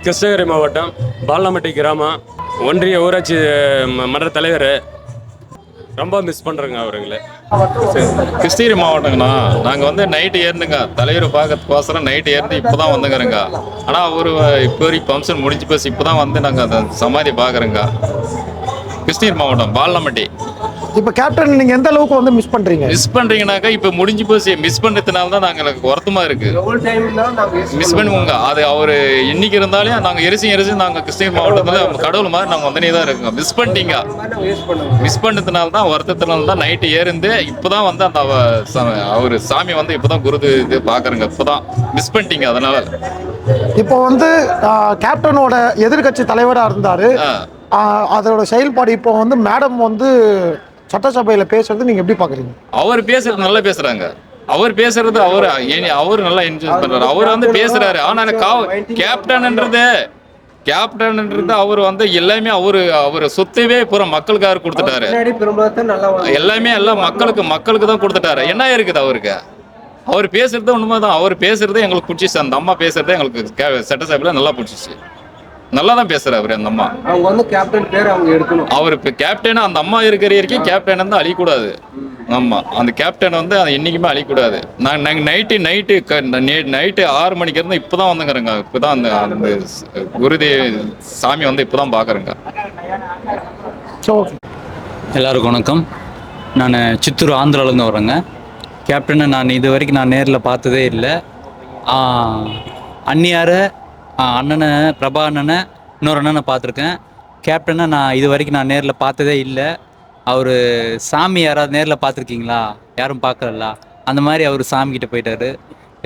கிருஷ்ணகிரி மாவட்டம் பாலமட்டி கிராமம் ஒன்றிய ஊராட்சி மன்ற தலைவர். ரொம்ப மிஸ் பண்ணுறேங்க அவருங்களே. கிருஷ்ணகிரி மாவட்டங்கண்ணா, நாங்கள் வந்து நைட்டு ஏறினுங்க தலைவரை பார்க்கறதுக்கோசரம் நைட்டு ஏறிந்து இப்போ தான் வந்துங்கிறோங்க. ஆனால் அவர் இப்போ வரைக்கும் ஃபங்க்ஷன் முடிஞ்சு போச்சு, இப்போ தான் வந்து நாங்கள் அந்த சமாதி பார்க்குறோங்க. கிருஷ்ணகிரி மாவட்டம் பாலமட்டி. இப்போ கேப்டன் நீங்கள் எந்த அளவுக்கு வந்து மிஸ் பண்ணுறீங்க? மிஸ் பண்ணுறீங்கனாக்கா இப்போ முடிஞ்சு போச்சு. மிஸ் பண்ணுறதுனால தான் நாங்களுக்கு வருத்தமாக இருக்குது. மிஸ் பண்ணுவோங்க. அது அவர் இன்னைக்கு இருந்தாலும் நாங்கள் எரிசி நாங்கள் கிருஷ்ணகிரி மாவட்டத்தில் கடவுள் மாதிரி நாங்கள் வந்தனே தான் இருக்கோங்க. மிஸ் பண்ணிட்டீங்க. மிஸ் பண்ணதுனால தான் வருத்தத்தினால தான் நைட்டு ஏறிந்து இப்போ தான் வந்து அந்த அவர் சாமி வந்து இப்போ தான் குருது இது பார்க்குறேங்க. இப்போ தான் மிஸ் பண்ணிட்டீங்க. அதனால இப்போ வந்து கேப்டனோட எதிர்கட்சி தலைவராக இருந்தார். அதோட செயல்பாடு இப்போ வந்து மேடம் வந்து சட்டசபையில் பேசுறது நீங்கள் எப்படி பார்க்குறீங்க? அவர் பேசுறது நல்லா பேசுகிறாங்க. அவர் பேசுறது அவர் நல்லா என்ஜாய் பண்றாரு. அவர் வந்து பேசுறாரு. ஆனால் கேப்டன்ன்றது அவர் வந்து எல்லாமே அவர் சொத்தவே பூரா மக்களுக்காக கொடுத்துட்டாரு. எல்லாமே எல்லாம் மக்களுக்கு தான் கொடுத்துட்டாரு. என்ன இருக்குது அவருக்கு? அவர் பேசுறது உண்மைதான். அவர் பேசுறது எங்களுக்கு பிடிச்சிச்சு. அந்த அம்மா பேசுறதே எங்களுக்கு சட்டசபையில் நல்லா பிடிச்சிச்சு. நல்லா தான் பேசுறாரு அவர். அந்த அம்மா அவங்க வந்து கேப்டன் பேர் அவங்க எடுக்கணும். அவர் இப்போ கேப்டன் அந்த அம்மா இருக்கிற வரைக்கும் கேப்டன் வந்து அழிக்கூடாது. ஆமாம், அந்த கேப்டன் வந்து அது என்றைக்குமே அழிக்கூடாது. நாங்கள் நைட்டு 6 மணிக்கு இருந்து இப்போ தான் வந்துங்கிறேங்க. இப்போ தான் அந்த குருதேவ் சாமி வந்து இப்போ தான் பார்க்குறேங்க. எல்லாருக்கும் வணக்கம். நான் சித்தூர் ஆந்திராவிலேருந்து வரேங்க. கேப்டனை நான் இது வரைக்கும் நேரில் பார்த்ததே இல்லை. அண்ணியாரை அண்ணனை பிரபா அண்ணனை இன்னொரு அண்ணனை பார்த்துருக்கேன். கேப்டனை நான் இது வரைக்கும் நேரில் பார்த்ததே இல்லை. அவர் சாமி யாராவது நேரில் பார்த்துருக்கீங்களா? யாரும் பார்க்கல. அந்த மாதிரி அவர் சாமிக்கிட்ட போயிட்டார்.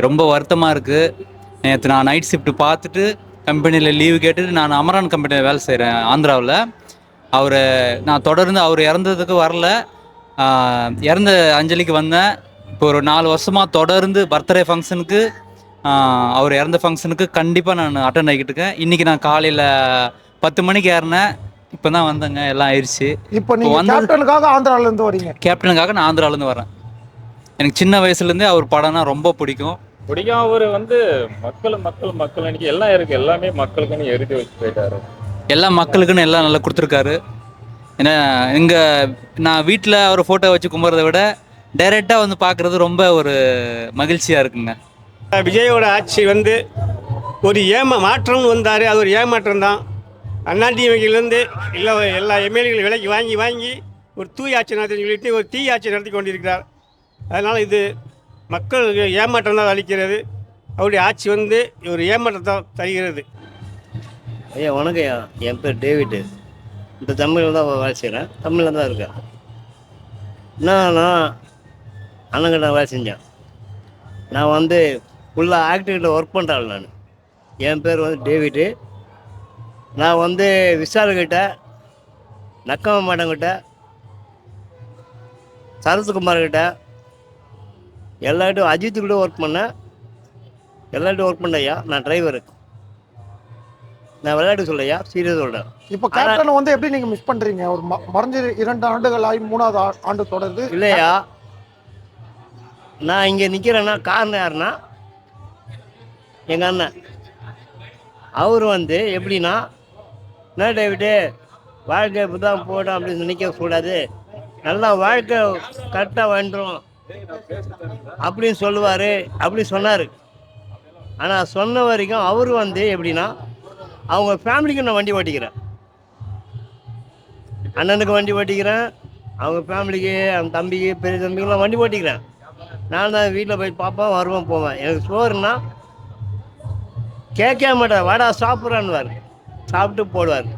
ரொம்ப வருத்தமாக இருக்குது. நேற்று நான் நைட் ஷிஃப்ட்டு பார்த்துட்டு கம்பெனியில் லீவு கேட்டுட்டு நான் அமரான் கம்பெனியில் வேலை செய்கிறேன் ஆந்திராவில். அவரை நான் தொடர்ந்து அவர் இறந்ததுக்கு வரல, இறந்த அஞ்சலிக்கு வந்தேன். இப்போ ஒரு 4 வருஷமாக தொடர்ந்து பர்த்டே ஃபங்க்ஷனுக்கு அவர் இறந்த ஃபங்க்ஷனுக்கு கண்டிப்பாக நான் அட்டன் ஆகிட்டு இருக்கேன். இன்றைக்கி நான் காலையில் 10 மணிக்கு ஏறினேன். இப்போ தான் வந்தேங்க. எல்லாம் ஆயிடுச்சு. இப்போ நீங்கள் கேப்டனுக்காக ஆந்திராவிலேருந்து வரீங்க? கேப்டனுக்காக நான் ஆந்திராவிலேருந்து வரேன். எனக்கு சின்ன வயசுலேருந்தே அவர் படம்னா ரொம்ப பிடிக்கும். அவர் வந்து மக்கள் இன்னைக்கு எல்லாம் இருக்குது. எல்லாமே மக்களுக்குன்னு எழுதி வச்சு போயிட்டாரு. எல்லா மக்களுக்குன்னு எல்லாம் நல்லா கொடுத்துருக்காரு. ஏன்னா நான் வீட்டில் அவர் ஃபோட்டோ வச்சு கும்பிட்றத விட டைரெக்டாக வந்து பார்க்குறது ரொம்ப ஒரு மகிழ்ச்சியாக இருக்குங்க. விஜயோட ஆட்சி வந்து ஒரு மாற்றம்னு வந்தார். அது ஒரு ஏமாற்றம் தான். அண்ணாடிஎம்கேலேருந்து எல்லா எம்எல்ஏகளும் விலைக்கு வாங்கி ஒரு தூய் ஆட்சி நடத்தி சொல்லிட்டு ஒரு தீ ஆட்சி நடத்தி கொண்டிருக்கிறார். அதனால் இது மக்களுக்கு ஏமாற்றம் தான் அளிக்கிறது. அவருடைய ஆட்சி வந்து ஒரு ஏமாற்றத்தை தருகிறது. ஐயா வணக்கம் ஐயா. என் பேர் டேவிட்டு. இந்த தமிழில் தான் வேலை செய்கிறேன். தமிழில் தான் இருக்கேன். நான் அண்ணங்கிட்ட வேலை செஞ்சேன். நான் வந்து ஃபுல்லாக ஆக்டிவிட்டியில் ஒர்க் பண்ணுறேன். நான் என் பேர் வந்து டேவிட்டு. நான் வந்து விஷால்கிட்ட, நக்கம மேடங்கிட்ட, சரத்குமார்கிட்ட எல்லார்ட்டும் அஜித்துக்கிட்ட ஒர்க் பண்ணேன். எல்லார்ட்டும் ஒர்க் பண்ணையா. நான் டிரைவரு. நான் விளையாட்டு சொல்லையா, சீரியஸ் சொல்கிறேன். இப்போ கேப்டனை வந்து எப்படி நீங்கள் மிஸ் பண்ணுறீங்க? ஒரு மறைஞ்சு 2 ஆண்டுகள் ஆகி 3வது ஆண்டு தொடருது இல்லையா? நான் இங்கே நிற்கிறேன்னா காரணம் யாருன்னா எங்கள் அண்ணன். அவர் வந்து எப்படின்னா, என்ன டேவிட்டு வாழ்க்கை இப்போ தான் போட்டோம் அப்படின்னு நினைக்க கூடாது, நல்லா வாழ்க்கை கரெக்டாக வந்துடும் அப்படின்னு சொல்லுவார். அப்படி சொன்னார். ஆனால் சொன்ன வரைக்கும் அவர் வந்து எப்படின்னா, அவங்க ஃபேமிலிக்கு நான் வண்டி ஓட்டிக்கிறேன். அண்ணனுக்கு வண்டி ஓட்டிக்கிறேன். அவங்க ஃபேமிலிக்கு, அவங்க தம்பிக்கு, பெரிய தம்பிக்கெலாம் வண்டி ஓட்டிக்கிறேன். நான் தான் வீட்டில் போய் பார்ப்பேன், வருவேன், போவேன். எனக்கு சோறுன்னா கேட்க மாட்டேன். வாடா சாப்பிட்றான்னுவார். சாப்பிட்டு போடுவார்.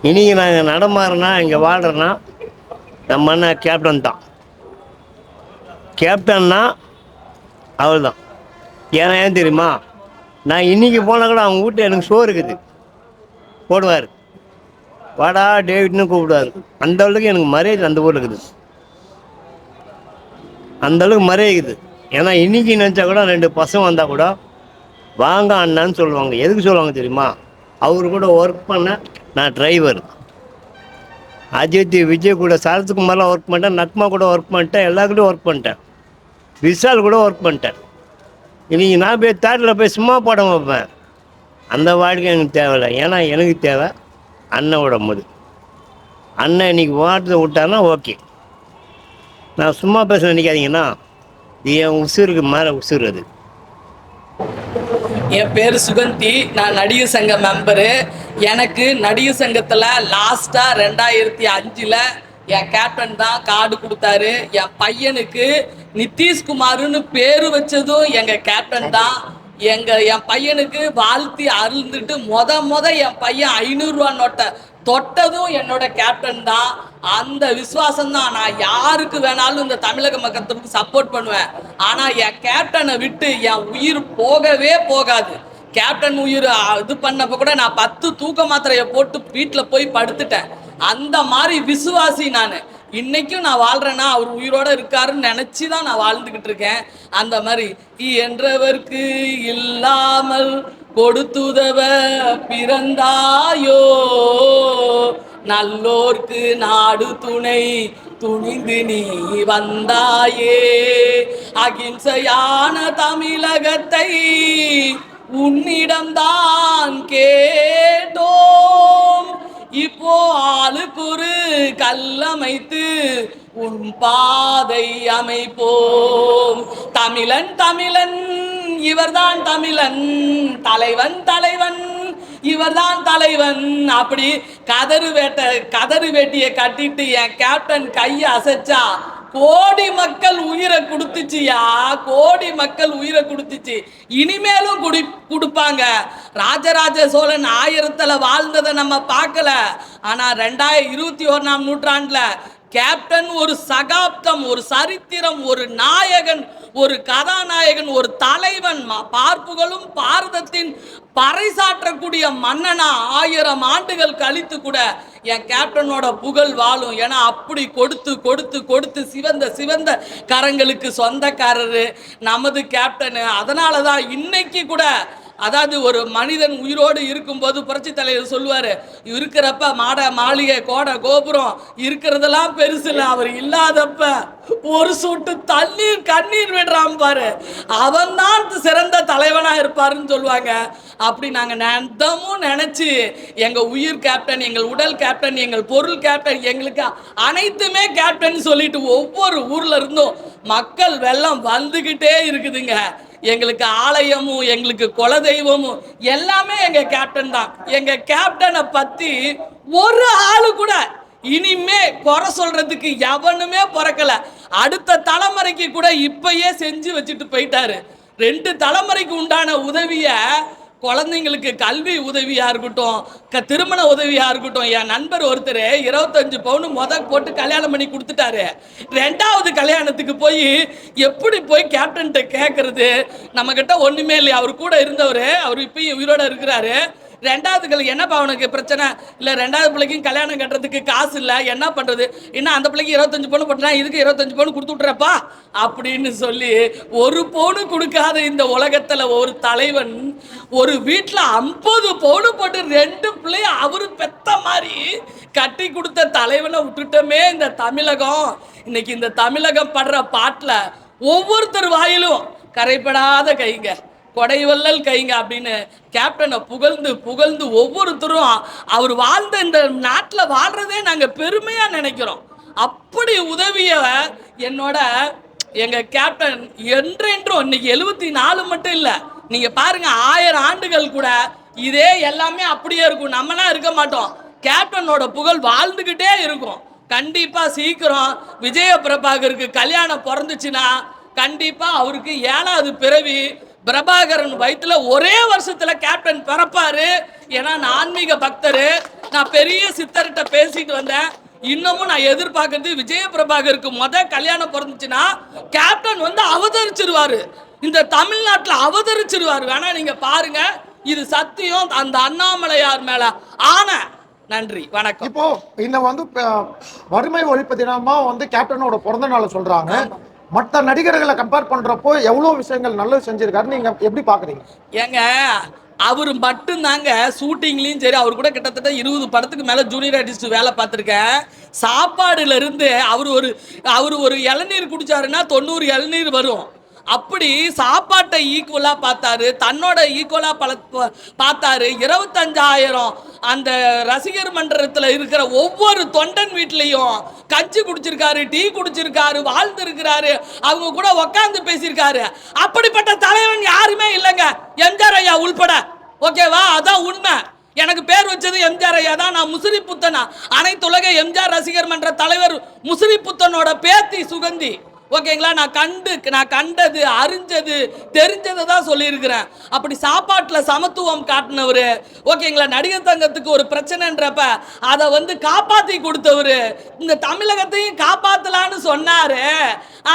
இன்றைக்கி நாங்கள் நடமாறுனா இங்கே வாழ்கிறேன்னா நம்ம அண்ணன் கேப்டன் தான். கேப்டன்னா அவள் தான். ஏன் தெரியுமா? நான் இன்றைக்கி போனால் கூட அவங்க வீட்டில் எனக்கு சோறு இருக்குது, போடுவார். வாடா டேவிட்னு கூப்பிடுவார். அந்த அளவுக்கு எனக்கு மரியாதை அந்த ஊரில் இருக்குது. அந்தளவுக்கு மறையுது. ஏன்னா இன்றைக்கி நினச்சா கூட 2 பசங்க வந்தால் கூட வாங்க அண்ணான்னு சொல்லுவாங்க. எதுக்கு சொல்லுவாங்க தெரியுமா? அவரு கூட ஒர்க் பண்ண நான் டிரைவர். அஜித், விஜய் கூட, சரத்குமார்லாம் ஒர்க் பண்ணிட்டேன். நக்மா கூட ஒர்க் பண்ணிட்டேன். எல்லாருக்கிட்டையும் ஒர்க் பண்ணிட்டேன். விஷால் கூட ஒர்க் பண்ணிட்டேன். இன்றைக்கி நான் போய் தேட்டரில் போய் சும்மா படம் வைப்பேன். அந்த வாழ்க்கை எனக்கு தேவையில்லை. ஏன்னா எனக்கு தேவை அண்ணன் விடும்போது. அண்ணன் இன்னைக்கு ஓட்டத்தை விட்டான்னா ஓகே. நான் சும்மா பேச நினைக்காதீங்கன்னா இது என் உசுருக்கு மேலே உசுறு. அது என் பேர் சுகந்தி, நான் நடிகர் சங்க மெம்பரு. எனக்கு நடிகர் சங்கத்தில் லாஸ்ட்டாக 2005 என் கேப்டன் தான் கார்டு கொடுத்தாரு. என் பையனுக்கு நிதிஷ்குமார்னு பேர் வச்சதும் எங்கள் கேப்டன் தான். என் பையனுக்கு வாழ்த்தி அருந்துட்டு முத என் பையன் 500 ரூபா நோட்டை தொட்டதும் என்னோட கேப்டன் தான். அந்த விசுவாசம் தான். நான் யாருக்கு வேணாலும் இந்த தமிழக மக்களுக்கு சப்போர்ட் பண்ணுவேன். ஆனால் என் கேப்டனை விட்டு என் உயிர் போகவே போகாது. கேப்டன் உயிர் இது பண்ணப்போ கூட நான் 10 தூக்க மாத்திரையை போட்டு வீட்டில் போய் படுத்துட்டேன். அந்த மாதிரி விசுவாசி நான். இன்னைக்கும் நான் வாழ்றேன்னா அவர் உயிரோட இருக்காருன்னு நினைச்சு தான் நான் வாழ்ந்துகிட்டு இருக்கேன். அந்த மாதிரி என்றவர்க்கு இல்லாமல் கொடுத்துதவ பிறந்தாயோ, நல்லோர்க்கு நாடு துணை துணிந்து நீ வந்தாயே, அகிம்சையான தமிழகத்தை உன்னிடம்தான் கேட்டோம். இப்போ ஆளுக்கு ஒரு கல்லமைத்து உன் பாதை அமைப்போம். தமிழன் தமிழன் இவர்தான் தமிழன், தலைவன் தலைவன் இவர்தான் தலைவன். அப்படி கதறு வேட்டியை கட்டிட்டு என் கேப்டன் கையை அசைச்சா கோடி மக்கள் உயிரை கொடுத்துச்சியா, கோடி மக்கள் உயிரை கொடுத்துச்சு. இனிமேலும் கொடுப்பாங்க. ராஜராஜ சோழன் 1000 வாழ்ந்ததை நம்ம பார்க்கல. ஆனால் 2021ஆம் நூற்றாண்டில் கேப்டன் ஒரு சகாப்தம், ஒரு சரித்திரம், ஒரு நாயகன், ஒரு கதாநாயகன், ஒரு தலைவன், பார்ப்புகளும் பாரதத்தின் பறைசாற்றக்கூடிய மன்னனா 1000 ஆண்டுகள் கழித்து கூட என் கேப்டனோட புகழ் வாழும். ஏன்னா அப்படி கொடுத்து கொடுத்து கொடுத்து சிவந்த கரங்களுக்கு சொந்தக்காரரு நமது கேப்டனு. அதனால தான் இன்னைக்கு கூட, அதாவது ஒரு மனிதன் உயிரோடு இருக்கும்போது புரட்சி தலைவர் சொல்லுவார், இருக்கிறப்ப மாளிகை கோடை கோபுரம் இருக்கிறதெல்லாம் பெருசு இல்லை, அவர் இல்லாதப்ப ஒரு சொட்டு தண்ணீர் கண்ணீர் விடுறான் பாரு, அவன் தான் சிறந்த தலைவனாக இருப்பாருன்னு சொல்லுவாங்க. அப்படி நாங்கள் தினமும் நினச்சி எங்கள் உயிர் கேப்டன், எங்கள் உடல் கேப்டன், எங்கள் பொருள் கேப்டன், எங்களுக்கு அனைத்துமே கேப்டன் சொல்லிட்டு ஒவ்வொரு ஊர்ல இருந்தும் மக்கள் வெள்ளம் வந்துக்கிட்டே இருக்குதுங்க. எங்களுக்கு ஆலயமும் எங்களுக்கு குலதெய்வமும் எல்லாமே எங்க கேப்டன் தான். எங்க கேப்டனை பத்தி ஒரு ஆளு கூட இனிமே குறை சொல்றதுக்கு எவனுமே பிறக்கல. அடுத்த தலைமுறைக்கு கூட இப்பயே செஞ்சு வச்சுட்டு போயிட்டாரு. 2 தலைமுறைக்கு உண்டான உதவிய, குழந்தைங்களுக்கு கல்வி உதவியா இருக்கட்டும், திருமண உதவியா இருக்கட்டும். என் நண்பர் ஒருத்தர் 25 பவுன் போட்டு கல்யாணம் பண்ணி கொடுத்துட்டாரு. 2வது கல்யாணத்துக்கு போய் எப்படி போய் கேப்டன்கிட்ட கேட்கறது? நம்ம கிட்ட ஒண்ணுமே இல்லையா. அவர் கூட இருந்தவர், அவர் இப்பயும் உயிரோட இருக்கிறாரு. 2வது என்னப்பா அவனுக்கு பிரச்சனை இல்லை, 2வது பிள்ளைக்கும் கல்யாணம் கட்டுறதுக்கு காசு இல்லை, என்ன பண்ணுறது? இன்னும் அந்த பிள்ளைக்கு 25 பவுன் போட்டா இதுக்கு 25 பவுன் கொடுத்து விட்றப்பா அப்படின்னு சொல்லி 1 பவுன் கொடுக்காத இந்த உலகத்தில் ஒரு தலைவன் ஒரு வீட்டில் 50 பவுன் போட்டு 2 பிள்ளைய அவரு பெத்த மாதிரி கட்டி கொடுத்த தலைவனை விட்டுட்டோமே இந்த தமிழகம். இன்னைக்கு இந்த தமிழகம் படுற பாட்டில் ஒவ்வொருத்தர் வாயிலும் கரைப்படாத கைங்க, கொடைவல்லல் கைங்க அப்படின்னு கேப்டனை புகழ்ந்து புகழ்ந்து ஒவ்வொருத்தரும் அவர் வாழ்ந்த இந்த நாட்டில் வாழ்றதே நாங்கள் பெருமையாக நினைக்கிறோம். அப்படி உதவிய எங்க கேப்டன் என்றென்றும், இன்னைக்கு 74 மட்டும் இல்லை, நீங்க பாருங்க 1000 ஆண்டுகள் கூட இதே எல்லாமே அப்படியே இருக்கும். நம்மளாம் இருக்க மாட்டோம். கேப்டனோட புகழ் வாழ்ந்துகிட்டே இருக்கும். கண்டிப்பா சீக்கிரம் விஜய பிரபாகருக்கு கல்யாணம் பிறந்துச்சுன்னா கண்டிப்பா அவருக்கு 7வது பிறவி பிரபாகரன் வயிற்றுல ஒரே வருஷத்துல கேப்டன் பிறப்பாரு. ஏன்னா நான் ஆன்மீக பக்தரு, நான் பெரிய சித்தர்கிட்ட பேசிட்டு வந்தேன். இன்னமும் நான் எதிர்பார்க்கறது விஜய பிரபாகருக்கு கல்யாணம் பிறந்துச்சுன்னா கேப்டன் அவதரிச்சிருவாரு, இந்த தமிழ்நாட்டில் அவதரிச்சிருவாரு. வேணா நீங்க பாருங்க, இது சத்தியம். அந்த அண்ணாமலையார் மேல ஆன. நன்றி, வணக்கம். இப்போ இந்த வறுமை ஒழிப்பு தினமா கேப்டனோட பிறந்த நாள் சொல்றாங்க. மற்ற நடிகர்களை கம்பேர் பண்றப்போ எவ்வளவு விஷயங்கள் நல்லது செஞ்சிருக்காரு, நீங்க எப்படி பாக்குறீங்க? ஏங்க அவர் மட்டும்தாங்க ஷூட்டிங்லேயும் சரி, அவர் கூட கிட்டத்தட்ட 20 படத்துக்கு மேலே ஜூனியர் ஆர்டிஸ்ட் வேலை பார்த்துருக்கேன். சாப்பாடுல இருந்து அவர் ஒரு இளநீர் குடிச்சாருன்னா 90 இளநீர் வரும். அப்படி சாப்பாட்டை ஈக்குவலாக பார்த்தாரு, தன்னோட ஈக்குவலாக பார்த்தாரு. 25,000 அந்த ரசிகர் மன்றத்தில் இருக்கிற ஒவ்வொரு தொண்டன் வீட்லேயும் கஞ்சி குடிச்சிருக்காரு, டீ குடிச்சிருக்காரு, வாழ்ந்திருக்கிறாரு, அவங்க கூட உட்காந்து பேசியிருக்காரு. அப்படிப்பட்ட தலைவன் யாருமே இல்லைங்க, எம்ஜிஆர் ஐயா உள்பட. ஓகேவா? அதான் உண்மை. எனக்கு பேர் வச்சது எம்ஜிஆர் ஐயா தான். நான் முசிறி புத்தனா, அனைத்துலக எம்ஜிஆர் ரசிகர் மன்ற தலைவர் முசிறி புத்தனோட பேத்தி சுகந்தி. ஓகேங்களா? நான் கண்டது, அறிஞ்சது, தெரிஞ்சதை தான் சொல்லியிருக்கிறேன். அப்படி சாப்பாட்டில் சமத்துவம் காட்டினவர். ஓகேங்களா? நடிகர் தங்கத்துக்கு ஒரு பிரச்சனைன்றப்ப அதை வந்து காப்பாற்றி கொடுத்தவர். இந்த தமிழகத்தையும் காப்பாற்றலான்னு சொன்னார்.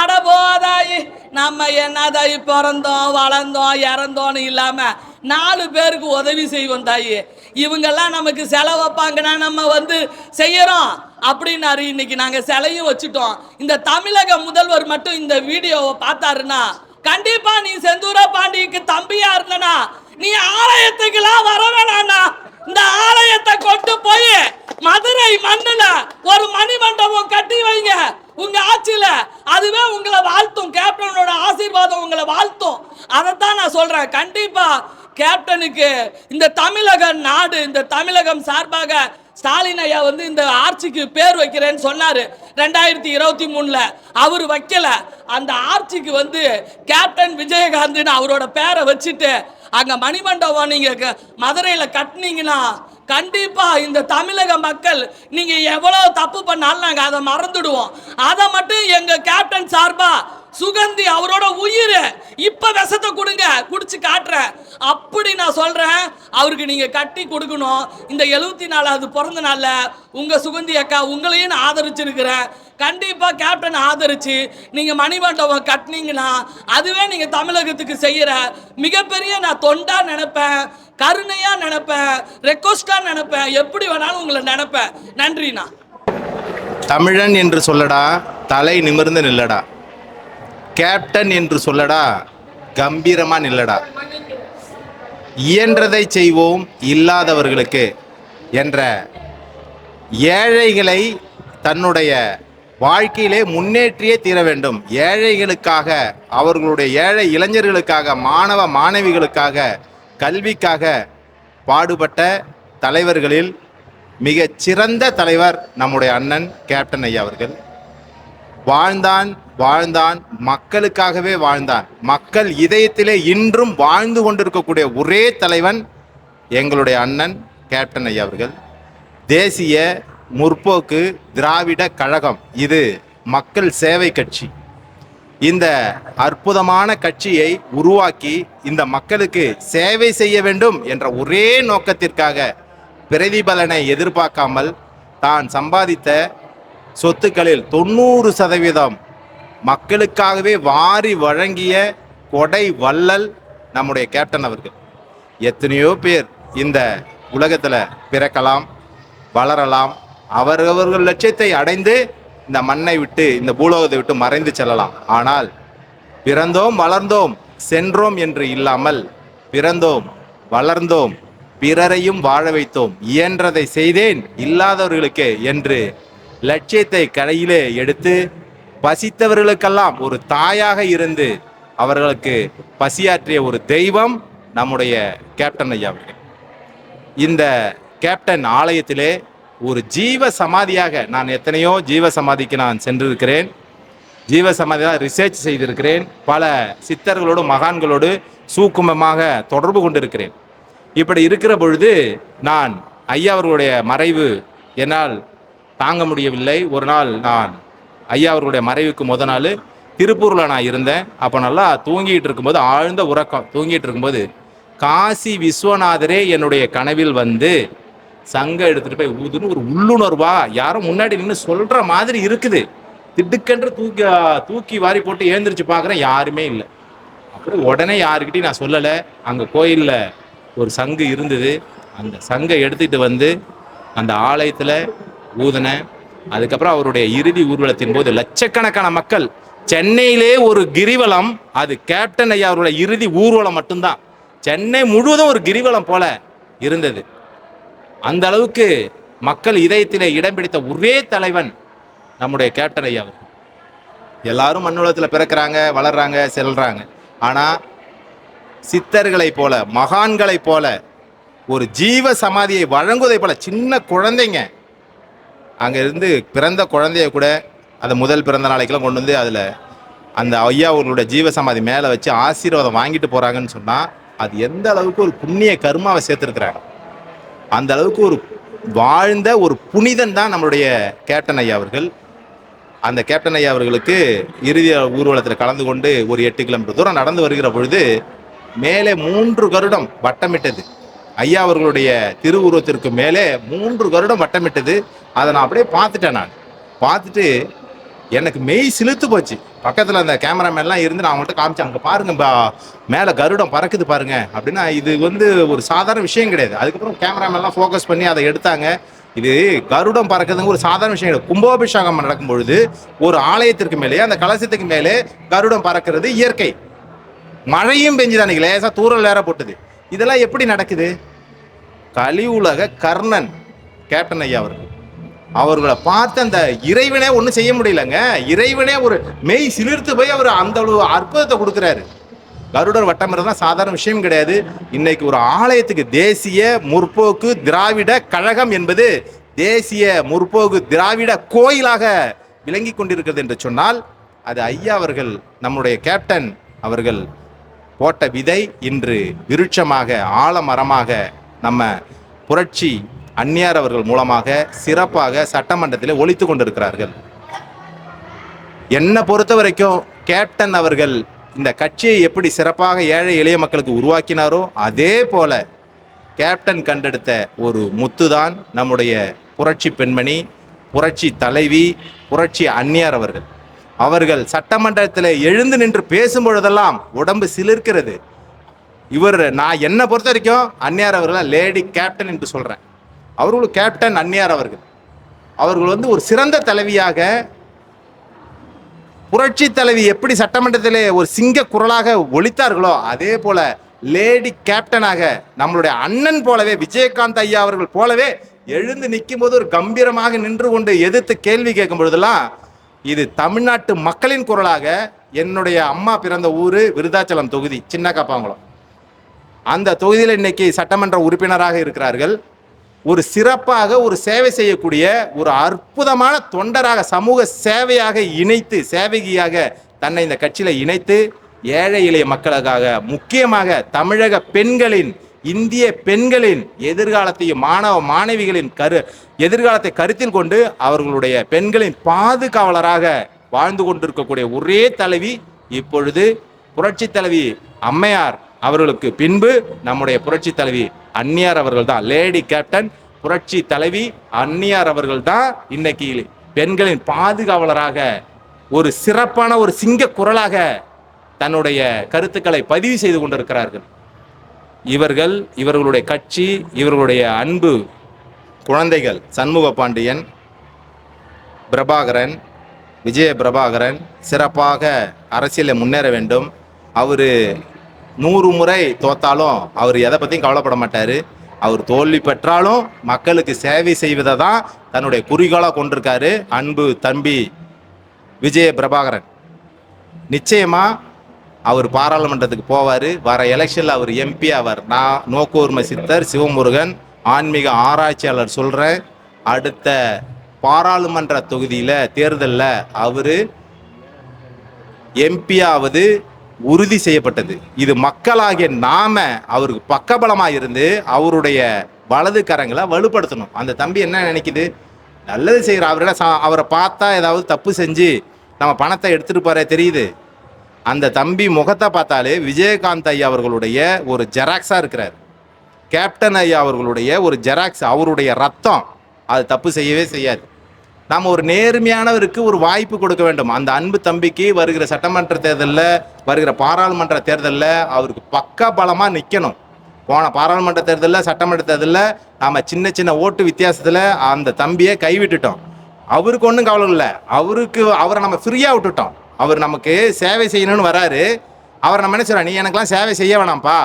அட போதாயி, நம்ம என்னதாயி பிறந்தோம் வளர்ந்தோம் இறந்தோன்னு இல்லாமல் 4 பேருக்கு உதவி செய்வோம் தாயி. இவங்கெல்லாம் நமக்கு செலவு வைப்பாங்கன்னா நம்ம வந்து செய்யறோம் அப்படின்னாரு. இன்னைக்கு நாங்கள் சிலையும் வச்சுட்டோம். இந்த தமிழக முதல்வர் மட்டும் இந்த வீடியோவை பார்த்தாருன்னா, கண்டிப்பா நீ செந்தூர பாண்டிக்கு தம்பியா இருந்தனா நீ ஆலயத்துக்கெல்லாம் வர வேணாண்ணா. இந்த ஆலயத்தை கொண்டு போய் மதுரை மண்ணுல ஒரு மணிமண்டபம் கட்டி வைங்க உங்க ஆட்சியில. அதுவே உங்களை வாழ்த்தும். கேப்டனோட ஆசீர்வாதம் உங்களை வாழ்த்தும். அதைத்தான் நான் சொல்றேன். கண்டிப்பா கேப்டனுக்கு இந்த தமிழக நாடு, இந்த தமிழகம் சார்பாக ஸ்டாலின் ஐயா வந்து இந்த ஆட்சிக்கு பேர் வைக்கிறேன்னு சொன்னாரு 2023. அவர் வைக்கல. அந்த ஆட்சிக்கு வந்து கேப்டன் விஜயகாந்த்னு அவரோட பேரை வச்சுட்டு அங்க மணிமண்டபம் நீங்க மதுரையில கட்டினீங்கன்னா கண்டிப்பா இந்த தமிழக மக்கள் நீங்க எவ்வளவு தப்பு பண்ணாலும் நாங்க அதை மறந்துடுவோம். அதை மட்டும் எங்க கேப்டன் சார்பா சுகந்தி அவரோட உயிர் இப்ப விஷத்தை கொடுங்க, குடிச்சு காட்டுறேன் அப்படி நான் சொல்றேன். அவருக்கு நீங்க கட்டி கொடுக்கணும். இந்த 74வது பிறந்த நாள்ல உங்க சுகந்தி அக்கா உங்களையும் நான் ஆதரிச்சிருக்கிறேன். கண்டிப்பா கேப்டன் ஆதரிச்சு நீங்க மணிமண்டபம் கட்டினீங்கன்னா அதுவே நீங்க தமிழகத்துக்கு செய்யற மிகப்பெரிய நான் தொண்டா நினைப்பேன், கருணையா நினைப்பேன், ரெக்வஸ்டா நினைப்பேன், எப்படி வேணாலும் உங்களை நினைப்பேன். நன்றிண்ணா. தமிழன் என்று சொல்லடா தலை நிமிர்ந்து நில்லடா, கேப்டன் என்று சொல்லடா கம்பீரமா நில்லடா, இயன்றதை செய்வோம் இல்லாதவர்களுக்கு என்ற ஏழைகளை தன்னுடைய வாழ்க்கையிலே முன்னேற்றியே தீர வேண்டும். ஏழைகளுக்காக, அவர்களுடைய ஏழை இளைஞர்களுக்காக, மாணவ மாணவிகளுக்காக, கல்விக்காக பாடுபட்ட தலைவர்களில் மிகச் சிறந்த தலைவர் நம்முடைய அண்ணன் கேப்டன் ஐயா அவர்கள். வாழ்ந்தான், மக்களுக்காகவே வாழ்ந்தான். மக்கள் இதயத்திலே இன்றும் வாழ்ந்து கொண்டிருக்கக்கூடிய ஒரே தலைவன் எங்களுடைய அண்ணன் கேப்டன் ஐயா அவர்கள். தேசிய முற்போக்கு திராவிட கழகம் இது மக்கள் சேவை கட்சி. இந்த அற்புதமான கட்சியை உருவாக்கி இந்த மக்களுக்கு சேவை செய்ய வேண்டும் என்ற ஒரே நோக்கத்திற்காக பிரதிபலனை எதிர்பார்க்காமல் தான் சம்பாதித்த சொத்துக்களில் 90% மக்களுக்காகவே வாரி வழங்கிய கொடை வள்ளல் நம்முடைய கேப்டன் அவர்கள். எத்தனையோ பேர் இந்த உலகத்தில் பிறக்கலாம், வளரலாம், அவரவர்கள் லட்சியத்தை அடைந்து இந்த மண்ணை விட்டு, இந்த பூலோகத்தை விட்டு மறைந்து செல்லலாம். ஆனால் பிறந்தோம் வளர்ந்தோம் சென்றோம் என்று இல்லாமல், பிறந்தோம் வளர்ந்தோம் பிறரையும் வாழ வைத்தோம், இயன்றதை செய்தேன் இல்லாதவர்களுக்கு என்று லட்சியத்தை கையிலே எடுத்து பசித்தவர்களுக்கெல்லாம் ஒரு தாயாக இருந்து அவர்களுக்கு பசியாற்றிய ஒரு தெய்வம் நம்முடைய கேப்டன் ஐயா அவர்கள். இந்த கேப்டன் ஆலயத்திலே ஒரு ஜீவ சமாதியாக, நான் எத்தனையோ ஜீவ சமாதிக்கு நான் சென்றிருக்கிறேன், ஜீவ சமாதியாக ரிசர்ச் செய்திருக்கிறேன், பல சித்தர்களோடு மகான்களோடு சூக்குமமாக தொடர்பு கொண்டிருக்கிறேன். இப்படி இருக்கிற பொழுது நான் ஐயா அவர்களுடைய மறைவு என்னால் தாங்க முடியவில்லை. ஒரு நாள் நான் ஐயா அவர்களுடைய மறைவுக்கு முதல் நாள் திருப்பூரில் நான் இருந்தேன். அப்போ நல்லா தூங்கிட்டு இருக்கும்போது, ஆழ்ந்த உறக்கம் தூங்கிட்டு இருக்கும்போது, காசி விஸ்வநாதரே என்னுடைய கனவில் வந்து சங்க எடுத்துகிட்டு போய் ஊதுன்னு ஒரு உள்ளுணர்வா யாரும் முன்னாடி நின்று சொல்கிற மாதிரி இருக்குது. திடுக்கென்று தூக்கி வாரி போட்டு ஏந்திரிச்சு பார்க்குறேன், யாருமே இல்லை. அப்புறம் உடனே யாருக்கிட்டையும் நான் சொல்லலை. அங்கே கோயிலில் ஒரு சங்கு இருந்தது, அந்த சங்கை எடுத்துகிட்டு வந்து அந்த ஆலயத்தில் ஊதுனேன். அதுக்கப்புறம் அவருடைய இறுதி ஊர்வலத்தின் போது லட்சக்கணக்கான மக்கள், சென்னையிலே ஒரு கிரிவலம், அது கேப்டன் ஐயா அவருடைய இறுதி ஊர்வலம் மட்டும்தான், சென்னை முழுவதும் ஒரு கிரிவலம் போல இருந்தது. அந்த அளவுக்கு மக்கள் இதயத்திலே இடம் பிடித்த ஒரே தலைவன் நம்முடைய கேப்டன் ஐயா அவர்கள். எல்லாரும் மண்ணுலகத்தில் பிறக்கிறாங்க, வளர்றாங்க, செல்றாங்க. ஆனால் சித்தர்களைப் போல, மகான்களைப் போல, ஒரு ஜீவ சமாதியை வழங்குவதை போல சின்ன குழந்தைங்க அங்கே இருந்து பிறந்த குழந்தைய கூட அதை முதல் பிறந்த நாளைக்கெல்லாம் கொண்டு வந்து அதில் அந்த ஐயா அவர்களோட ஜீவ சமாதி மேலே வச்சு ஆசீர்வாதம் வாங்கிட்டு போகிறாங்கன்னு சொன்னால் அது எந்த அளவுக்கு ஒரு புண்ணிய கர்மாவை சேர்த்துருக்குறாங்க. அந்த அளவுக்கு ஒரு வாழ்ந்த ஒரு புனிதன் தான் நம்மளுடைய கேப்டன் ஐயா அவர்கள். அந்த கேப்டன் ஐயா அவர்களுக்கு இறுதி ஊர்வலத்தில் கலந்து கொண்டு ஒரு 8 கிலோமீட்டர் தூரம் நடந்து வருகிற பொழுது மேலே 3 கருடம் வட்டமிட்டது. ஐயா அவர்களுடைய திருவுருவத்திற்கு மேலே 3 கருடம் வட்டமிட்டது. அதை நான் அப்படியே பார்த்துட்டேன். நான் பார்த்துட்டு எனக்கு மெய் சிலுத்து போச்சு. பக்கத்தில் அந்த கேமராமேன்லாம் இருந்து நான் அவங்கள்ட்ட காமிச்சேன், அங்கே பாருங்க மேலே கருடம் பறக்குது பாருங்க அப்படின்னா. இது ஒரு சாதாரண விஷயம் கிடையாது. அதுக்கப்புறம் கேமராமேன்லாம் ஃபோக்கஸ் பண்ணி அதை எடுத்தாங்க. இது கருடம் பறக்குதுங்க ஒரு சாதாரண விஷயம் கிடையாது. கும்பாபிஷேகம் நடக்கும் பொழுது ஒரு ஆலயத்திற்கு மேலே, அந்த கலசத்துக்கு மேலே கருடம் பறக்கிறது இயற்கை. மழையும் பெஞ்சுதான், லேசாக தூரல் வேற போட்டுது. இதெல்லாம் எப்படி நடக்குது? கலியுலக கர்ணன் கேப்டன் ஐயா அவர்களை பார்த்து அந்த இறைவனே ஒன்றும் செய்ய முடியலங்க. இறைவனே ஒரு மெய் சிலிர்த்து போய் அவர் அந்த அற்புதத்தை கொடுக்குறாரு. கருடர் வட்டமிறதான் சாதாரண விஷயம் கிடையாது. இன்னைக்கு ஒரு ஆலயத்துக்கு தேசிய முற்போக்கு திராவிட கழகம் என்பது தேசிய முற்போக்கு திராவிட கோயிலாக விளங்கி கொண்டிருக்கிறது என்று சொன்னால் அது ஐயா அவர்கள், நம்முடைய கேப்டன் அவர்கள் போட்ட விதை இன்று விருட்சமாக, ஆலமரமாக நம்ம புரட்சி அந்நியார் அவர்கள் மூலமாக சிறப்பாக சட்டமன்றத்தில் ஒலித்து கொண்டிருக்கிறார்கள். என்னை பொறுத்த வரைக்கும் கேப்டன் அவர்கள் இந்த கட்சியை எப்படி சிறப்பாக ஏழை எளிய மக்களுக்கு உருவாக்கினாரோ அதே போல கேப்டன் கண்டெடுத்த ஒரு முத்துதான் நம்முடைய புரட்சி பெண்மணி, புரட்சி தலைவி, புரட்சி அந்நியார் அவர்கள். அவர்கள் சட்டமன்றத்தில் எழுந்து நின்று பேசும் பொழுதெல்லாம் உடம்பு சிலிர்க்கிறது. நான் என்னை பொறுத்த வரைக்கும் அந்நியார் அவர்களை லேடி கேப்டன் என்று சொல்கிறேன். அவர்களும் கேப்டன் அந்நியார் அவர்கள் ஒரு சிறந்த தலைவியாக, புரட்சி தலைவி எப்படி சட்டமன்றத்திலே ஒரு சிங்க குரலாக ஒலித்தார்களோ அதே போல லேடி கேப்டனாக நம்மளுடைய அண்ணன் போலவே, விஜயகாந்த் ஐயா அவர்கள் போலவே எழுந்து நிற்கும் போது ஒரு கம்பீரமாக நின்று கொண்டு எதிர்த்து கேள்வி கேட்கும் பொழுதெல்லாம் இது தமிழ்நாட்டு மக்களின் குரலாக. என்னுடைய அம்மா பிறந்த ஊர் விருதாச்சலம் தொகுதி, சின்ன காப்பாங்குளம். அந்த தொகுதியில் இன்னைக்கு சட்டமன்ற உறுப்பினராக இருக்கிறார்கள். ஒரு சிறப்பாக ஒரு சேவை செய்யக்கூடிய ஒரு அற்புதமான தொண்டராக, சமூக சேவையாக இணைத்து, சேவகியாக தன்னை இந்த கட்சியில் இணைத்து ஏழை எளிய மக்களுக்காக, முக்கியமாக தமிழக பெண்களின், இந்திய பெண்களின் எதிர்காலத்தையும் மாணவ மாணவிகளின் எதிர்காலத்தை கருத்தில் கொண்டு அவர்களுடைய பெண்களின் பாதுகாவலராக வாழ்ந்து கொண்டிருக்கக்கூடிய ஒரே தலைவி இப்பொழுது புரட்சி தலைவி அம்மையார் அவர்களுக்கு பின்பு நம்முடைய புரட்சி தலைவி அந்நியார் அவர்கள் தான். லேடி கேப்டன் புரட்சி தலைவி அந்நியார் அவர்கள் தான் இன்னைக்கு பெண்களின் பாதுகாவலராக ஒரு சிறப்பான ஒரு சிங்க குரலாக தன்னுடைய கருத்துக்களை பதிவு செய்து கொண்டிருக்கிறார்கள். இவர்களுடைய கட்சி, இவர்களுடைய அன்பு குழந்தைகள் சண்முக பாண்டியன், பிரபாகரன், விஜய பிரபாகரன் சிறப்பாக அரசியலில் முன்னேற வேண்டும். அவர் 100 முறை தோத்தாலும் அவர் எதை பற்றியும் கவலைப்பட மாட்டார். அவர் தோல்வி பெற்றாலும் மக்களுக்கு சேவை செய்வதை தான் தன்னுடைய குறிக்கோளாக கொண்டிருக்காரு அன்பு தம்பி விஜய பிரபாகரன். நிச்சயமாக அவர் பாராளுமன்றத்துக்கு போவார். வர எலெக்ஷனில் அவர் எம்பி ஆவார். நான் நோக்கூர்ம சித்தர் சிவமுருகன் ஆன்மீக ஆராய்ச்சியாளர் சொல்கிறேன். அடுத்த பாராளுமன்ற தொகுதியில் தேர்தலில் அவர் எம்பியாவது உறுதி செய்யப்பட்டது. இது மக்களாகிய நாம அவருக்கு பக்கபலமாக இருந்து அவருடைய வலது கரங்களை வலுப்படுத்தணும். அந்த தம்பி என்ன நினைக்குது? நல்லது செய்கிற அவரை பார்த்தா ஏதாவது தப்பு செஞ்சு நம்ம பணத்தை எடுத்துகிட்டு போகிற தெரியுது. அந்த தம்பி முகத்தை பார்த்தாலே விஜயகாந்த் ஐயா அவர்களுடைய ஒரு ஜெராக்ஸாக இருக்கிறார். கேப்டன் ஐயா அவர்களுடைய ஒரு ஜெராக்ஸ். அவருடைய ரத்தம் அது தப்பு செய்யவே செய்யாது. நாம் ஒரு நேர்மையானவருக்கு ஒரு வாய்ப்பு கொடுக்க வேண்டும். அந்த அன்பு தம்பிக்கு வருகிற சட்டமன்ற தேர்தலில், வருகிற பாராளுமன்ற தேர்தலில் அவருக்கு பக்க பலமாக நிற்கணும். போன பாராளுமன்ற தேர்தலில், சட்டமன்ற தேர்தலில் நாம் சின்ன சின்ன ஓட்டு வித்தியாசத்தில் அந்த தம்பியை கைவிட்டுட்டோம். அவருக்கு ஒன்றும் கவலை இல்லை. அவரை நம்ம ஃப்ரீயாக விட்டுட்டோம். அவர் நமக்கு சேவை செய்யணும்னு வராரு. அவர் நம்ம என்ன சொல்கிறோம், நீ எனக்கெல்லாம் சேவை செய்ய வேணாம்ப்பா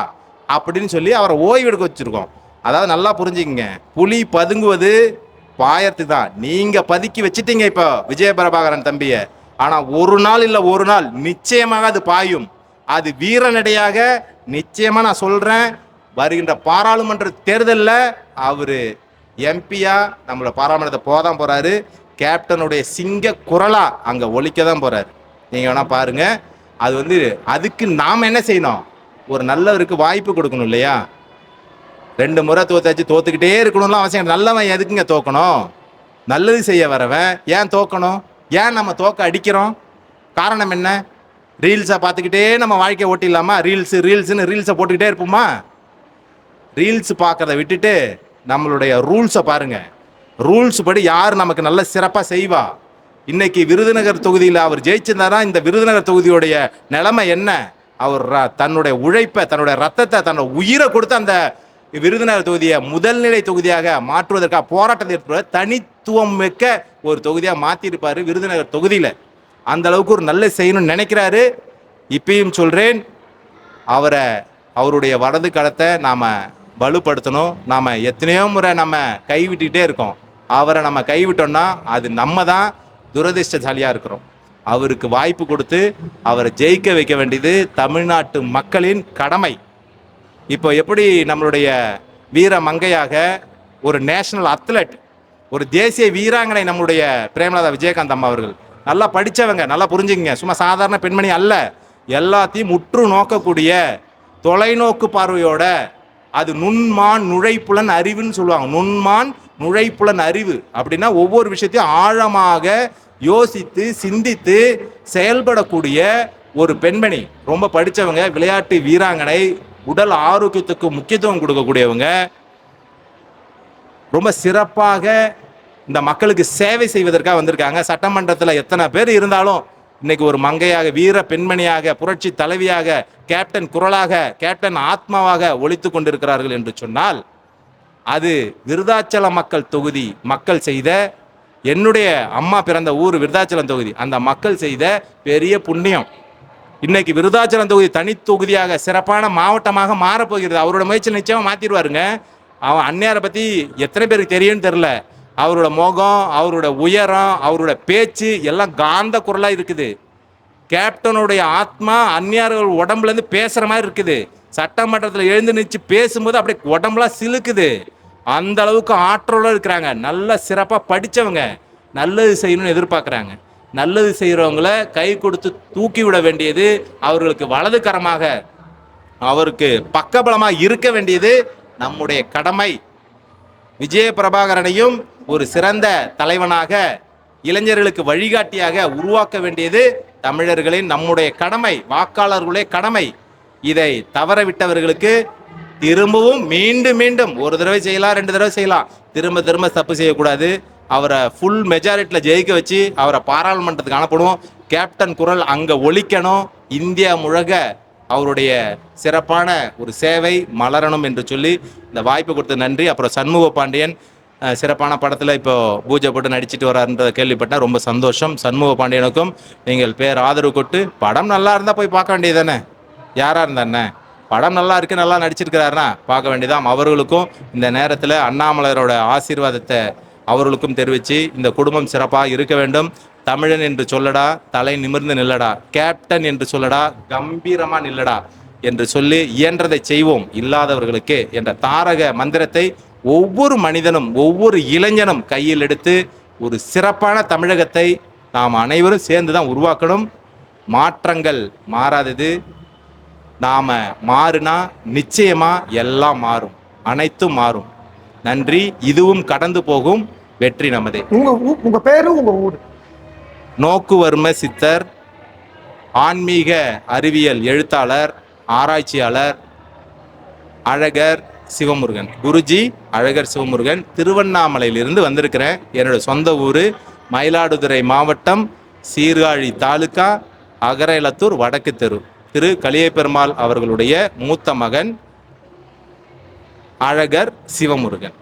அப்படின்னு சொல்லி அவரை ஓய்வு எடுக்க வச்சுருக்கோம். அதாவது நல்லா புரிஞ்சுக்கங்க, புலி பதுங்குவது பாயத்து தான். நீங்கள் பதுக்கி வச்சுட்டீங்க இப்போ விஜய பிரபாகரன் தம்பியை. ஆனால் ஒரு நாள் இல்லை ஒரு நாள் நிச்சயமாக அது பாயும். அது வீரநடையாக நிச்சயமாக நான் சொல்கிறேன். வருகின்ற பாராளுமன்ற தேர்தலில் அவர் எம்பியா நம்மளோட பாராளுமன்றத்தை போதான் போகிறாரு. கேப்டனுடைய சிங்க குரலா அங்கே ஒலிக்க தான் போகிறாரு. நீங்கள் வேணால் பாருங்கள். அது அதுக்கு நாம் என்ன செய்யணும்? ஒரு நல்லவருக்கு வாய்ப்பு கொடுக்கணும் இல்லையா? 2 முறை தோத்துக்கிட்டே இருக்கணும்லாம் அவசியம். நல்லவன் எதுக்குங்க தோக்கணும்? நல்லது செய்ய வரவன் ஏன் தோக்கணும்? ஏன் நம்ம தோக்க அடிக்கிறோம்? காரணம் என்ன? ரீல்ஸை பார்த்துக்கிட்டே நம்ம வாழ்க்கையை ஓட்டிடலாமா? ரீல்ஸ்னு ரீல்ஸை போட்டுக்கிட்டே இருப்போமா? ரீல்ஸ் பார்க்கறத விட்டுட்டு நம்மளுடைய ரூல்ஸை பாருங்க. ரூல்ஸ் படி யார் நமக்கு நல்ல சிறப்பாக செய்வா? இன்னைக்கு விருதுநகர் தொகுதியில் அவர் ஜெயிச்சிருந்தாரா? இந்த விருதுநகர் தொகுதியுடைய நிலைமை என்ன? அவர் தன்னுடைய உழைப்பை, தன்னுடைய ரத்தத்தை, தன்னோட உயிரை கொடுத்து அந்த விருதுநகர் தொகுதியை முதல்நிலை தொகுதியாக மாற்றுவதற்காக போராட்டத்தை ஏற்படுத்த தனித்துவம் மிக்க ஒரு தொகுதியாக மாற்றிருப்பார் விருதுநகர் தொகுதியில். அந்த அளவுக்கு ஒரு நல்ல செய்யணும்னு நினைக்கிறாரு. இப்பயும் சொல்கிறேன், அவருடைய வலது கரத்தை நாம் வலுப்படுத்தணும். நாம் எத்தனையோ முறை நம்ம கைவிட்டுக்கிட்டே இருக்கோம். அவரை நம்ம கைவிட்டோம்னா அது நம்ம தான் துரதிர்ஷ்டசாலியாக இருக்கிறோம். அவருக்கு வாய்ப்பு கொடுத்து அவரை ஜெயிக்க வைக்க வேண்டியது தமிழ்நாட்டு மக்களின் கடமை. இப்போ எப்படி நம்மளுடைய வீர மங்கையாக ஒரு நேஷனல் அத்லெட், ஒரு தேசிய வீராங்கனை நம்மளுடைய பிரேமலதா விஜயகாந்த் அம்மா அவர்கள் நல்லா படித்தவங்க, நல்லா புரிஞ்சுக்கங்க, சும்மா சாதாரண பெண்மணி அல்ல. எல்லாத்தையும் உற்று நோக்கக்கூடிய தொலைநோக்கு பார்வையோட, அது நுண்மான் நுழைப்புலன் அறிவுன்னு சொல்லுவாங்க. நுண்மான் நுழைப்புலன் அறிவு அப்படின்னா ஒவ்வொரு விஷயத்தையும் ஆழமாக யோசித்து சிந்தித்து செயல்படக்கூடிய ஒரு பெண்மணி. ரொம்ப படித்தவங்க, விளையாட்டு வீராங்கனை, உடல் ஆரோக்கியத்துக்கு முக்கியத்துவம் கொடுக்கக்கூடியவங்க, ரொம்ப சிறப்பாக இந்த மக்களுக்கு சேவை செய்வதற்காக வந்திருக்காங்க. சட்டமன்றத்தில் எத்தனை பேர் இருந்தாலும் இன்னைக்கு ஒரு மங்கையாக, வீர பெண்மணியாக, புரட்சி தலைவியாக, கேப்டன் குரலாக, கேப்டன் ஆத்மாவாக ஒலித்து கொண்டிருக்கிறார்கள் என்று சொன்னால் அது விருதாச்சலம் மக்கள் தொகுதி மக்கள் செய்த, என்னுடைய அம்மா பிறந்த ஊர் விருதாச்சலம் தொகுதி, அந்த மக்கள் செய்த பெரிய புண்ணியம். இன்னைக்கு விருதாச்சலம் தொகுதி தனி தொகுதியாக சிறப்பான மாவட்டமாக மாறப்போகிறது. அவரோட முயற்சியில் நிச்சயமாக மாற்றிடுவாருங்க. அவன் அந்நியாரை பற்றி எத்தனை பேருக்கு தெரியும்னு தெரில. அவரோட முகம், அவரோட உயரம், அவரோட பேச்சு எல்லாம் காந்த குரலாக இருக்குது. கேப்டனுடைய ஆத்மா அந்நியார்கள் உடம்புலேருந்து பேசுகிற மாதிரி இருக்குது. சட்டமன்றத்தில் எழுந்து நின்று பேசும்போது அப்படியே உடம்புலாம் சிலுக்குது. அந்த அளவுக்கு ஆற்றலோடு இருக்கிறாங்க. நல்ல சிறப்பாக படித்தவங்க, நல்லது செய்யணும்னு எதிர்பார்க்குறாங்க. நல்லது செய்கிறவங்கள கை கொடுத்து தூக்கி விட வேண்டியது அவர்களுக்கு வலது கரமாக, அவருக்கு பக்கபலமாக இருக்க வேண்டியது நம்முடைய கடமை. விஜய பிரபாகரனையும் ஒரு சிறந்த தலைவனாக, இளைஞர்களுக்கு வழிகாட்டியாக உருவாக்க வேண்டியது தமிழர்களின் நம்முடைய கடமை, வாக்காளர்களுடைய கடமை. இதை தவறவிட்டவர்களுக்கு திரும்பவும் மீண்டும் மீண்டும் ஒரு தடவை செய்யலாம், 2 தடவை செய்யலாம், திரும்ப தப்பு செய்யக்கூடாது. அவரை ஃபுல் மெஜாரிட்டியில் ஜெயிக்க வச்சு அவரை பாராளுமன்றத்துக்கு அனுப்பணும். கேப்டன் குரல் அங்கே ஒலிக்கணும். இந்தியா முழுக்க அவருடைய சிறப்பான ஒரு சேவை மலரணும் என்று சொல்லி இந்த வாய்ப்பு கொடுத்த நன்றி. அப்புறம் சண்முக பாண்டியன் சிறப்பான படத்தில் இப்போ பூஜை போட்டு நடிச்சிட்டு வராருன்றதை கேள்விப்பட்டேன். ரொம்ப சந்தோஷம். சண்முக பாண்டியனுக்கும் நீங்கள் பேர் ஆதரவு கொட்டு. படம் நல்லா இருந்தால் போய் பார்க்க வேண்டியது தானே, யாராக இருந்தானே. படம் நல்லா இருக்கு, நல்லா நடிச்சிருக்கிறாருன்னா பார்க்க வேண்டியதான். அவர்களுக்கும் இந்த நேரத்தில் அண்ணாமலையரோட ஆசீர்வாதத்தை அவர்களுக்கும் தெரிவித்து இந்த குடும்பம் சிறப்பாக இருக்க வேண்டும். தமிழன் என்று சொல்லடா, தலை நிமிர்ந்து நில்லடா, கேப்டன் என்று சொல்லடா, கம்பீரமா நில்லடா என்று சொல்லி இயன்றதை செய்வோம் இல்லாதவர்களுக்கு என்ற தாரக மந்திரத்தை ஒவ்வொரு மனிதனும், ஒவ்வொரு இளைஞனும் கையில் எடுத்து ஒரு சிறப்பான தமிழகத்தை நாம் அனைவரும் சேர்ந்து தான் உருவாக்கணும். மாற்றங்கள் மாறாதது. நாம மாறுனா நிச்சயமா எல்லாம் மாறும், அனைத்தும் மாறும். நன்றி. இதுவும் கடந்து போகும். வெற்றி நமதே. உங்க பேரு, உங்க ஊர்? நோக்குவர்ம சித்தர், ஆன்மீக அறிவியல் எழுத்தாளர், ஆராய்ச்சியாளர், அழகர் சிவமுருகன். குருஜி அழகர் சிவமுருகன். திருவண்ணாமலையிலிருந்து வந்திருக்கிறேன். என்னோட சொந்த ஊர் மயிலாடுதுறை மாவட்டம், சீர்காழி தாலுகா, அகரேலத்தூர் வடக்கு தெரு. திரு கலியபெருமாள் அவர்களுடைய மூத்த மகன் அழகர் சிவமுருகன்.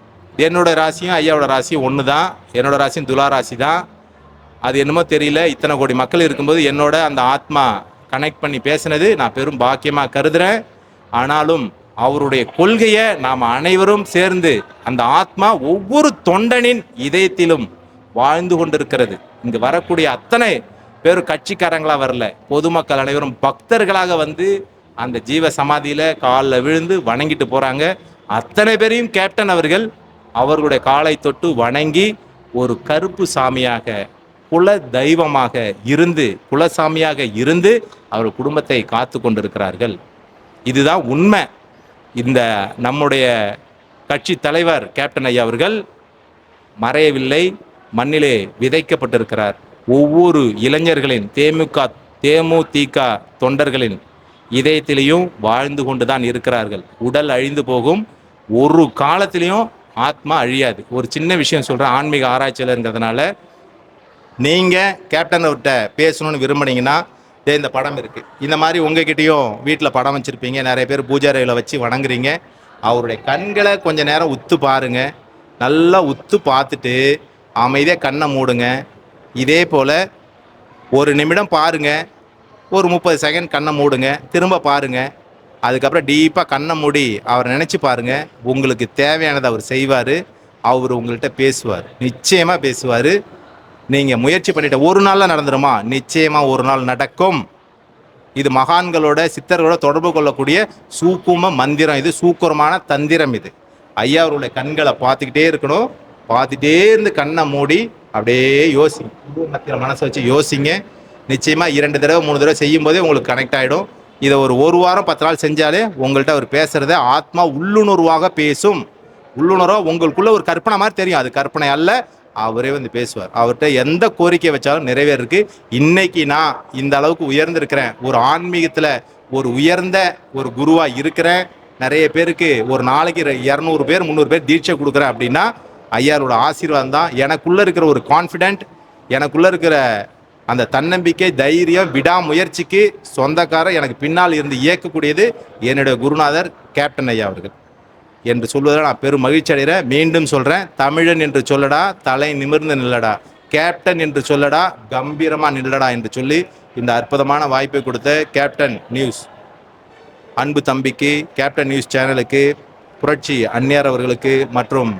என்னோட ராசியும் ஐயாவோட ராசியும் ஒன்று தான். என்னோட ராசியும் துலா ராசி தான். அது என்னமோ தெரியல, இத்தனை கோடி மக்கள் இருக்கும்போது என்னோட அந்த ஆத்மா கனெக்ட் பண்ணி பேசினது நான் பெரும் பாக்கியமாக கருதுகிறேன். ஆனாலும் அவருடைய கொள்கையை நாம் அனைவரும் சேர்ந்து, அந்த ஆத்மா ஒவ்வொரு தொண்டனின் இதயத்திலும் வாழ்ந்து கொண்டிருக்கிறது. இங்கு வரக்கூடிய அத்தனை வெறும் கட்சிக்காரங்களாக வரல, பொதுமக்கள் அனைவரும் பக்தர்களாக வந்து அந்த ஜீவ சமாதியில் காலில் விழுந்து வணங்கிட்டு போகிறாங்க. அத்தனை பேரையும் கேப்டன் அவர்கள் அவர்களுடைய காலை தொட்டு வணங்கி ஒரு கருப்பு சாமியாக, குல தெய்வமாக இருந்து, குலசாமியாக இருந்து அவர் குடும்பத்தை காத்து கொண்டிருக்கிறார்கள். இதுதான் உண்மை. இந்த நம்முடைய கட்சி தலைவர் கேப்டன் ஐயா அவர்கள் மறையவில்லை, மண்ணிலே விதைக்கப்பட்டிருக்கிறார். ஒவ்வொரு இளைஞர்களின் தேமுதிக தொண்டர்களின் இதயத்திலையும் வாழ்ந்து கொண்டு தான் இருக்கிறார்கள். உடல் அழிந்து போகும், ஒரு காலத்திலையும் ஆத்மா அழியாது. ஒரு சின்ன விஷயம் சொல்கிறேன், ஆன்மீக ஆராய்ச்சியாளருங்கிறதுனால நீங்கள் கேப்டன் அவர்கிட்ட பேசணும்னு விரும்புனீங்கன்னா இந்த படம் இருக்குது. இந்த மாதிரி உங்ககிட்டயும் வீட்டில் படம் வச்சுருப்பீங்க, நிறைய பேர் பூஜாரையில் வச்சு வணங்குறீங்க. அவருடைய கண்களை கொஞ்ச நேரம் உத்து பாருங்க. நல்லா உத்து பார்த்துட்டு அமைதியாக கண்ணை மூடுங்க. இதே போல் ஒரு நிமிடம் பாருங்க, ஒரு 30 செகண்ட் கண்ணை மூடுங்க, திரும்ப பாருங்க. அதுக்கப்புறம் டீப்பாக கண்ணை மூடி அவரை நினச்சி பாருங்க. உங்களுக்கு தேவையானதை அவர் செய்வார். அவர் உங்கள்கிட்ட பேசுவார், நிச்சயமாக பேசுவார். நீங்கள் முயற்சி பண்ணிட்ட ஒரு நாளில் நடந்துருமா? நிச்சயமாக ஒரு நாள் நடக்கும். இது மகான்களோட சித்தர்களோட தொடர்பு கொள்ளக்கூடிய சூக்கும மந்திரம், இது சூக்குரமான தந்திரம். இது ஐயா அவருடைய கண்களை பார்த்துக்கிட்டே இருக்கணும். பார்த்துட்டே இருந்து கண்ணை மூடி அப்படியே மத்தியில் மனசை வச்சு யோசிங்க. நிச்சயமாக 2 தடவை 3 தடவை செய்யும் போதே உங்களுக்கு கனெக்ட் ஆகிடும். இதை ஒரு வாரம் 10 நாள் செஞ்சாலே உங்கள்கிட்ட அவர் பேசுகிறத ஆத்மா உள்ளுணர்வாக பேசும். உள்ளுணர்வாக உங்களுக்குள்ள ஒரு கற்பனை மாதிரி தெரியும், அது கற்பனை அல்ல, அவரே வந்து பேசுவார். அவர்கிட்ட எந்த கோரிக்கை வச்சாலும் நிறைவேறிருக்கு. இன்னைக்கு நான் இந்த அளவுக்கு உயர்ந்திருக்கிறேன், ஒரு ஆன்மீகத்தில் ஒரு உயர்ந்த ஒரு குருவாக இருக்கிறேன். நிறைய பேருக்கு ஒரு நாளைக்கு 200 பேர் 300 பேர் தீட்சை கொடுக்குறேன் அப்படின்னா ஐயாரோட ஆசீர்வாதம் தான். எனக்குள்ளே இருக்கிற ஒரு கான்ஃபிடென்ட், எனக்குள்ளே இருக்கிற அந்த தன்னம்பிக்கை, தைரியம், விடாமுயற்சிக்கு சொந்தக்காரர் எனக்கு பின்னால் இருந்து இயக்கக்கூடியது என்னுடைய குருநாதர் கேப்டன் ஐயா அவர்கள் என்று சொல்வதில் நான் பெரும் மகிழ்ச்சி அடைகிறேன். மீண்டும் சொல்கிறேன், தமிழன் என்று சொல்லடா தலை நிமிர்ந்து நில்லடா, கேப்டன் என்று சொல்லடா கம்பீரமாக நில்லடா என்று சொல்லி இந்த அற்புதமான வாய்ப்பை கொடுத்த கேப்டன் நியூஸ் அன்பு தம்பிக்கு, கேப்டன் நியூஸ் சேனலுக்கு, புரட்சி அந்நியார் அவர்களுக்கு மற்றும்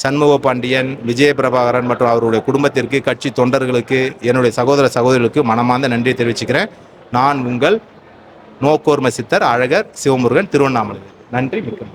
சண்முக பாண்டியன், விஜயபிரபாகரன் மற்றும் அவருடைய குடும்பத்திற்கு, கட்சி தொண்டர்களுக்கு, என்னுடைய சகோதர சகோதரிகளுக்கு மனமார்ந்த நன்றியை தெரிவிச்சுக்கிறேன். நான் உங்கள் நோக்கோர்ம சித்தர் அழகர் சிவமுருகன், திருவண்ணாமலை. நன்றி, மிக்க